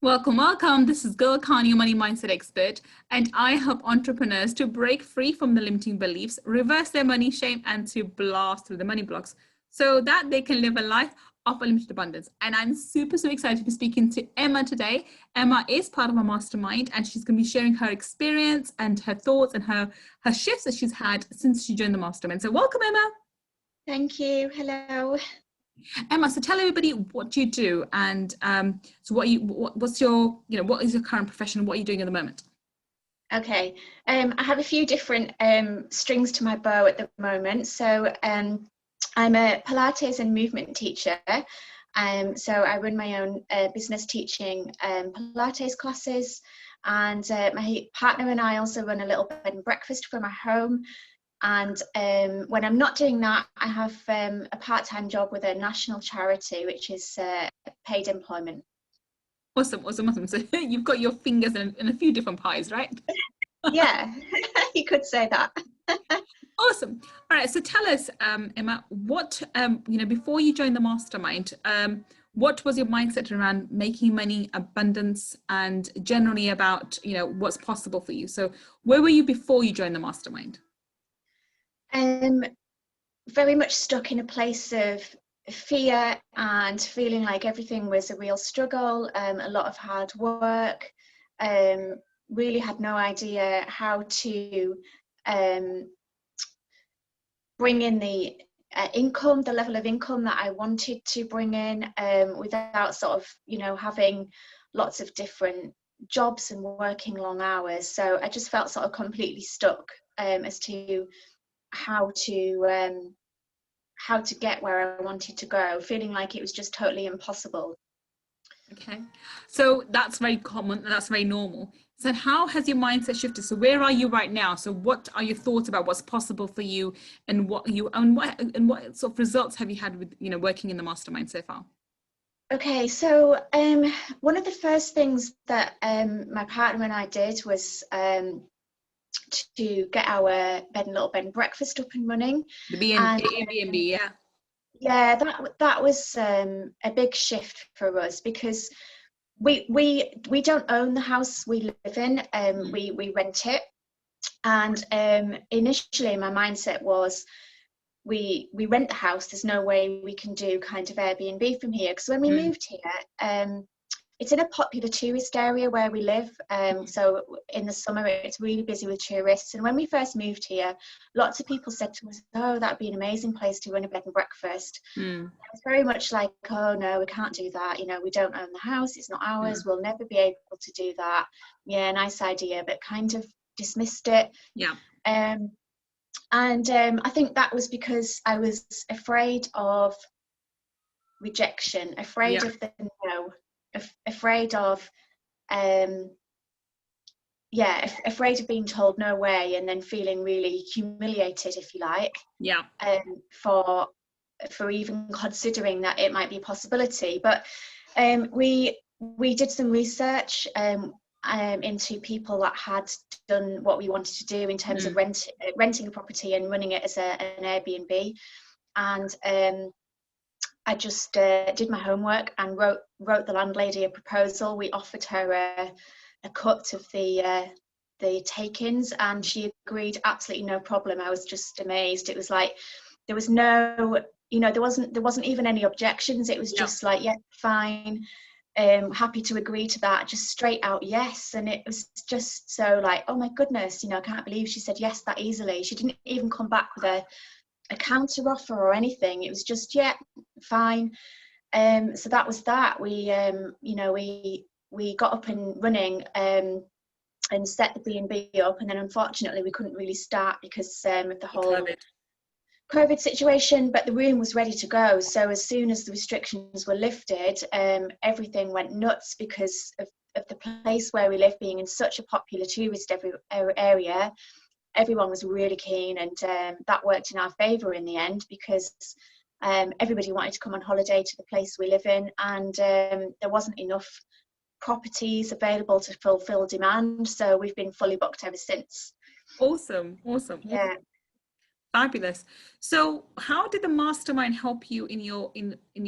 Welcome, welcome. This is Gull Khan, your money mindset expert, and I help entrepreneurs to break free from the limiting beliefs, reverse their money shame, and to blast through the money blocks so that they can live a life of unlimited abundance. And I'm super excited to be speaking to Emma today. Emma is part of my mastermind, and she's going to be sharing her experience and her thoughts and her shifts that she's had since she joined the mastermind. So welcome, Emma. Thank you. Hello. Emma, so tell everybody what you do, and so what's your, what is your current profession? What are you doing at the moment? Okay. I have a few different strings to my bow at the moment. So I'm a Pilates and movement teacher. So I run my own business teaching Pilates classes, and my partner and I also run a little bed and breakfast from our home. And when I'm not doing that, I have a part-time job with a national charity, which is paid employment. Awesome. So you've got your fingers in a few different pies, right? Yeah, you could say that. Awesome. All right. So tell us, Emma, what, before you joined the mastermind, what was your mindset around making money, abundance, and generally about, what's possible for you? So where were you before you joined the mastermind? Very much stuck in a place of fear and feeling like everything was a real struggle, a lot of hard work. Really had no idea how to bring in the income, the level of income that I wanted to bring in, without sort of, having lots of different jobs and working long hours. So I just felt sort of completely stuck as to how to get where I wanted to go, feeling like it was just totally impossible. Okay, so that's very common, that's very normal. So how has your mindset shifted? So where are you right now? So what are your thoughts about what's possible for you, and what sort of results have you had with working in the mastermind so far? Okay, so one of the first things that my partner and I did was to get our little bed and breakfast up and running. The And Airbnb, yeah. yeah, that was a big shift for us, because we don't own the house we live in. We rent it. And initially my mindset was, we rent the house, there's no way we can do kind of Airbnb from here, because when we moved here, it's in a popular tourist area where we live. So in the summer it's really busy with tourists, and when we first moved here, lots of people said to us, oh, that'd be an amazing place to run a bed and breakfast. It's very much like, oh no, we can't do that, we don't own the house, it's not ours, we'll never be able to do that. Yeah, nice idea, but kind of dismissed it. Yeah. And I think that was because I was afraid of rejection, afraid of the no, afraid of afraid of being told no way, and then feeling really humiliated, if you like, for even considering that it might be a possibility. But we did some research into people that had done what we wanted to do in terms of renting a property and running it as an Airbnb. And I just did my homework and wrote the landlady a proposal. We offered her a cut of the take-ins, and she agreed, absolutely no problem. I was just amazed. It was like there was no, there wasn't even any objections. It was just like, yeah, fine. Happy to agree to that, just straight out yes. And it was just so like, oh my goodness, I can't believe she said yes that easily. She didn't even come back with a counter offer or anything. It was just, yeah, fine. So that was that. We got up and running and set the B&B up, and then unfortunately we couldn't really start because of the whole COVID situation, but the room was ready to go. So as soon as the restrictions were lifted, everything went nuts because of the place where we live being in such a popular tourist area. Everyone was really keen, and that worked in our favour in the end, because everybody wanted to come on holiday to the place we live in, and there wasn't enough properties available to fulfil demand, so we've been fully booked ever since. Awesome. Yeah. Fabulous. So how did the mastermind help you in your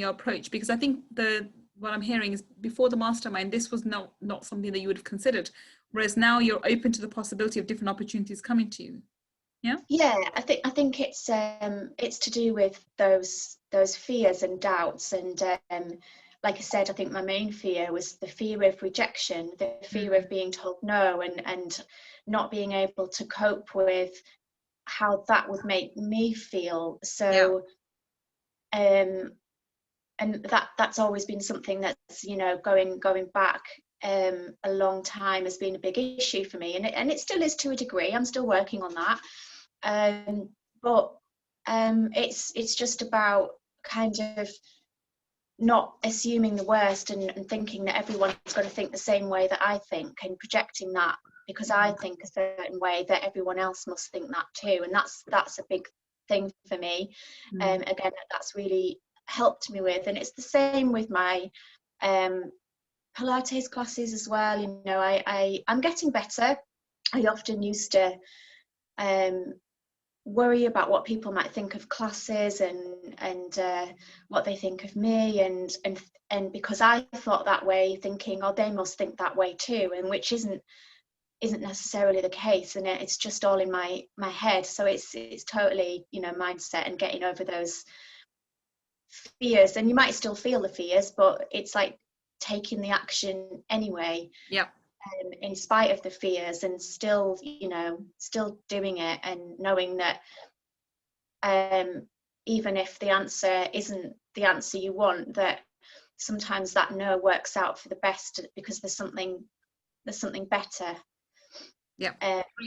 approach? Because I think the what I'm hearing is before the mastermind, this was not something that you would have considered, whereas now you're open to the possibility of different opportunities coming to you. Yeah, I think it's to do with those fears and doubts, and like I said, I think my main fear was the fear of rejection, the fear of being told no, and not being able to cope with how that would make me feel. So and that's always been something that's, you know, going back a long time, has been a big issue for me, and it still is to a degree. I'm still working on that. But it's just about kind of not assuming the worst and thinking that everyone's going to think the same way that I think, and projecting that because I think a certain way, that everyone else must think that too. And that's a big thing for me. Again, that's really helped me with, and it's the same with my Pilates classes as well. You know, I'm getting better. I often used to worry about what people might think of classes and what they think of me, and because I thought that way, thinking, oh, they must think that way too, and which isn't necessarily the case, and it's just all in my head. So it's totally, you know, mindset and getting over those fears. And you might still feel the fears, but it's like taking the action anyway. In spite of the fears, and still, you know, still doing it, and knowing that even if the answer isn't the answer you want, that sometimes that no works out for the best, because there's something better.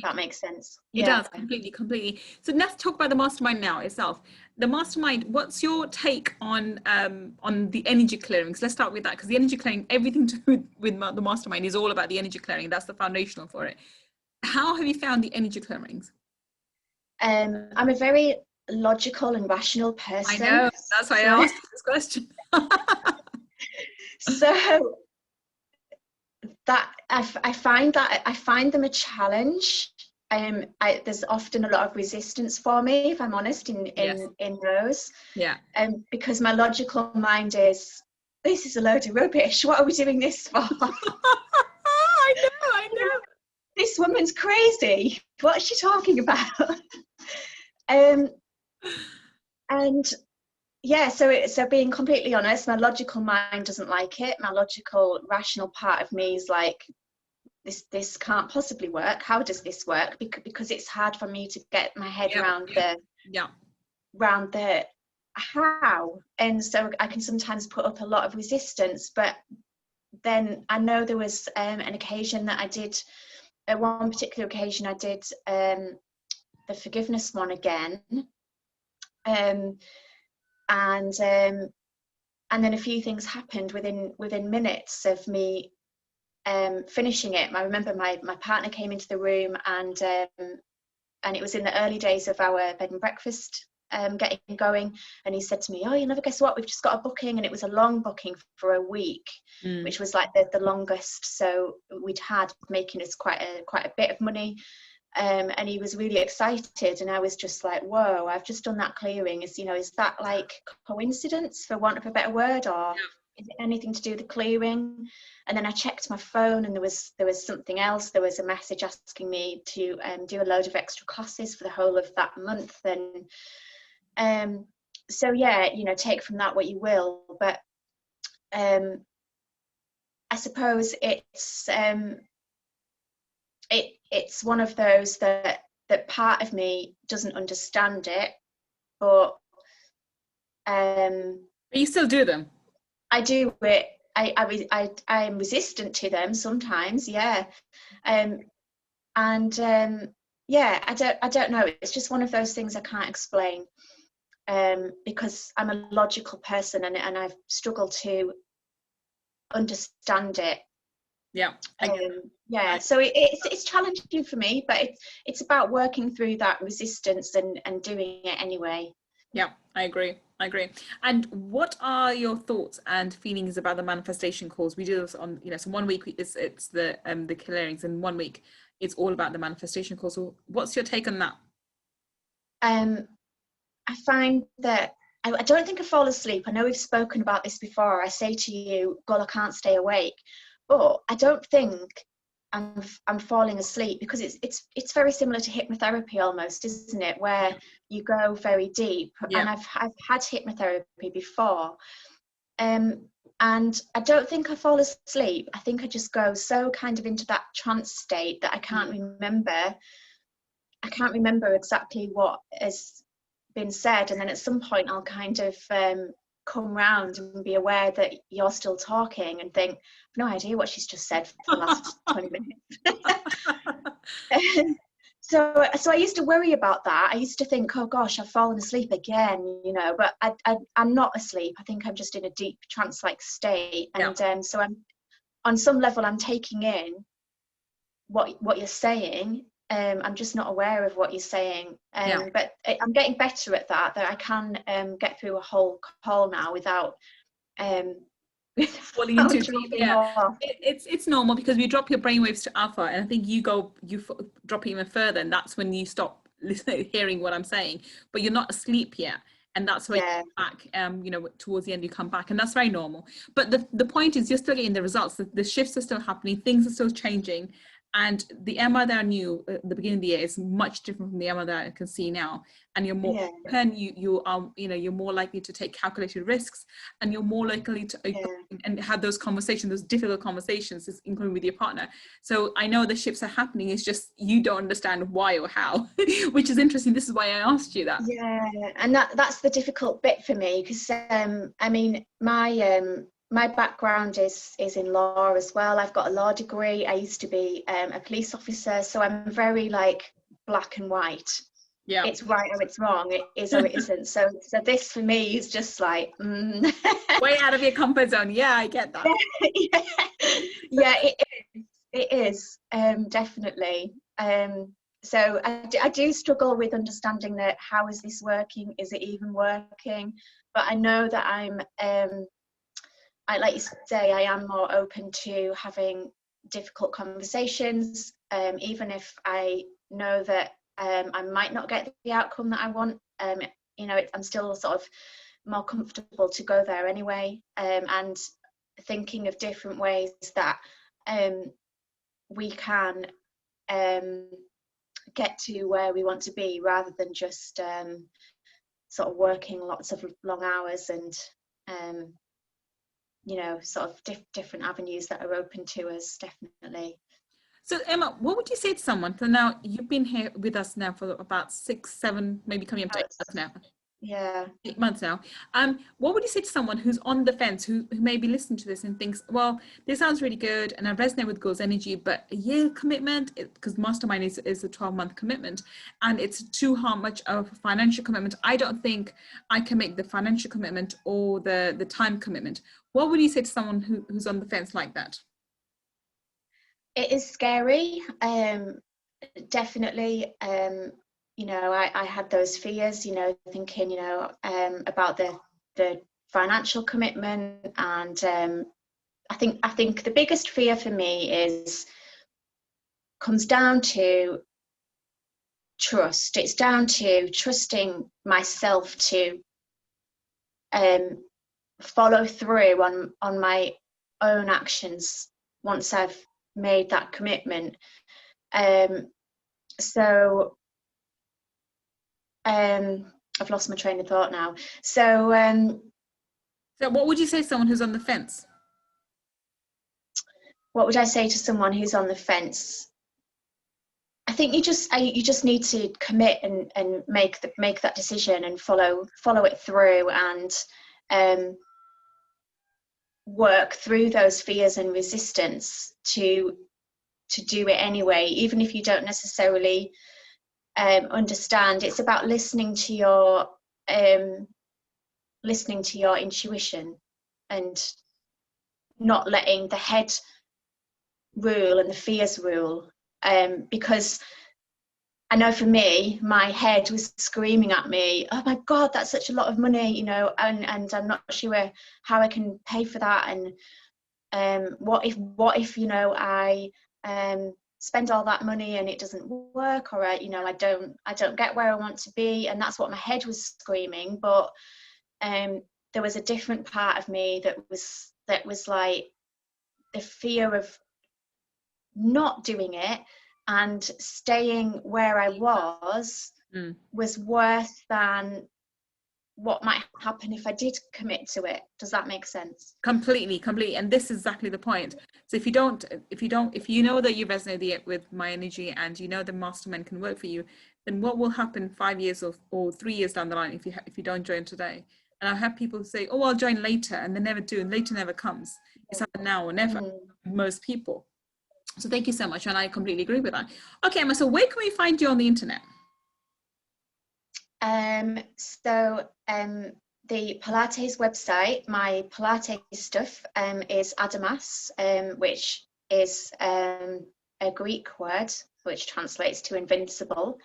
That makes sense. It does, completely. So let's talk about the mastermind now itself. The mastermind, what's your take on the energy clearings? Let's start with that, because the energy clearing, everything to do with the mastermind is all about the energy clearing. That's the foundational for it. How have you found the energy clearings? I'm a very logical and rational person. I know, that's why I asked this question. So that I find them a challenge. There's often a lot of resistance for me, if I'm honest, in those. Because my logical mind is, this is a load of rubbish. What are we doing this for? I know. This woman's crazy. What is she talking about? And yeah, so being completely honest, my logical mind doesn't like it. My logical, rational part of me is like, this can't possibly work. How does this work? Because it's hard for me to get my head around the how. And so I can sometimes put up a lot of resistance. But then I know there was an occasion that I did, at one particular occasion, I did the forgiveness one again. And then a few things happened within minutes of me finishing it. I remember my partner came into the room, and it was in the early days of our bed and breakfast getting going, and he said to me, oh, you never guess what, we've just got a booking. And it was a long booking for a week, which was like the longest so we'd had, making us quite a bit of money. And he was really excited, and I was just like, whoa, I've just done that clearing. Is that like coincidence, for want of a better word, or is it anything to do with the clearing? And then I checked my phone, and there was something else. There was a message asking me to do a load of extra classes for the whole of that month. And so yeah, you know, take from that what you will. But I suppose it's one of those that part of me doesn't understand it, but you still do them. I do it. I am resistant to them sometimes, yeah. Yeah, I don't know. It's just one of those things I can't explain, because I'm a logical person, and I've struggled to understand it. So it's challenging for me, but it's about working through that resistance and doing it anyway. I agree. And what are your thoughts and feelings about the manifestation calls? We do this on, you know, so 1 week it's the clearings, and 1 week it's all about the manifestation calls. So what's your take on that? I find that I don't think I fall asleep. I know we've spoken about this before. I say to you, Gull, I can't stay awake, but I don't think I'm falling asleep, because it's very similar to hypnotherapy almost, isn't it? Where you go very deep. Yeah. And I've had hypnotherapy before, and I don't think I fall asleep. I think I just go so kind of into that trance state that I can't remember exactly what has been said, and then at some point I'll kind of come round and be aware that you're still talking and think, I've no idea what she's just said for the last 20 minutes. So I used to worry about that. I used to think, oh gosh, I've fallen asleep again, you know, but I'm not asleep. I think I'm just in a deep trance-like state. And so I'm, on some level, I'm taking in what you're saying. I'm just not aware of what you're saying. But I'm getting better at that I can get through a whole call now without falling into dropping off. It's normal, because we drop your brainwaves to alpha, and I think you drop it even further, and that's when you stop listening, hearing what I'm saying. But you're not asleep yet, and that's why you come back. You know, towards the end you come back, and that's very normal. But the point is, you're still getting the results. The shifts are still happening, things are still changing. And the Emma that I knew at the beginning of the year is much different from the Emma that I can see now. And you're more open, you are, you know, you're more likely to take calculated risks, and you're more likely to and have those conversations, those difficult conversations, including with your partner. So I know the shifts are happening. It's just you don't understand why or how, which is interesting. This is why I asked you that. Yeah, and that's the difficult bit for me, because I mean, my background is in law as well. I've got a law degree. I used to be a police officer, so I'm very like black and white. Yeah, it's right or it's wrong. It is or it isn't. So this for me is just like way out of your comfort zone. Yeah, I get that. Yeah, it is definitely. So I do struggle with understanding that. How is this working? Is it even working? But I know that I'm like you say, I am more open to having difficult conversations, even if I know that I might not get the outcome that I want. You know, I'm still sort of more comfortable to go there anyway, and thinking of different ways that we can get to where we want to be, rather than just sort of working lots of long hours and you know, sort of different avenues that are open to us, definitely. So Emma, what would you say to someone? So now you've been here with us now for about 6, 7, maybe coming up to 8 months now. Yeah. 8 months now. What would you say to someone who's on the fence, who may be listening to this and thinks, well, this sounds really good and I resonate with Gull's energy, but a year commitment, because Mastermind is a 12-month commitment, and it's too much of a financial commitment. I don't think I can make the financial commitment or the time commitment. What would you say to someone who's on the fence like that? It is scary, definitely. You know, I had those fears, you know, thinking, you know, about the financial commitment, and I think the biggest fear for me comes down to trust. It's down to trusting myself to follow through on my own actions once I've made that commitment. So I've lost my train of thought now. So what would you say to someone who's on the fence? What would I say to someone who's on the fence? I think you just need to commit and make that decision and follow it through, and work through those fears and resistance to do it anyway, even if you don't necessarily understand. It's about listening to your intuition and not letting the head rule and the fears rule, because I know for me, my head was screaming at me, oh my God, that's such a lot of money, you know, and I'm not sure how I can pay for that, and what if you know, I spend all that money and it doesn't work, or you know, I don't get where I want to be. And that's what my head was screaming. But there was a different part of me that was like the fear of not doing it and staying where I was worse than what might happen if I did commit to it. Does that make sense? Completely. And this is exactly the point. So if you know that you resonate with my energy and you know the mastermind can work for you, then what will happen 5 years or 3 years down the line if you don't join today? And I have people say, oh, I'll join later, and they never do, and later never comes. It's either now or never, most people. So thank you so much, and I completely agree with that. Okay, Emma, so where can we find you on the internet? The Pilates website, my Pilates stuff is Adamas, which is a Greek word which translates to invincible.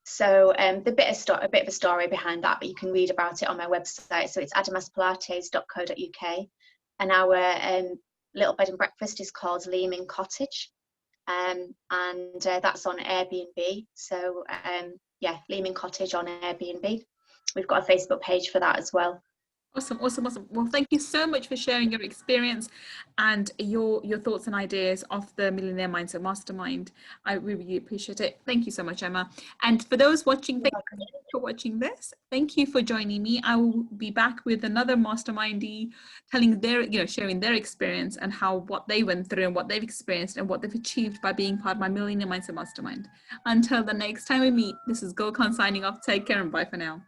So a bit of a story behind that, but you can read about it on my website. So it's adamaspilates.co.uk, and our little bed and breakfast is called Leeming Cottage, and that's on Air BNB. So yeah, Leeming Cottage on Airbnb. We've got a Facebook page for that as well. Awesome. Well, thank you so much for sharing your experience and your thoughts and ideas of the Millionaire Mindset Mastermind. I really appreciate it. Thank you so much, Emma. And for those watching, thank you for watching this. Thank you for joining me. I will be back with another mastermindee telling sharing their experience and what they went through and what they've experienced and what they've achieved by being part of my Millionaire Mindset Mastermind. Until the next time we meet, this is Gull Khan signing off. Take care and bye for now.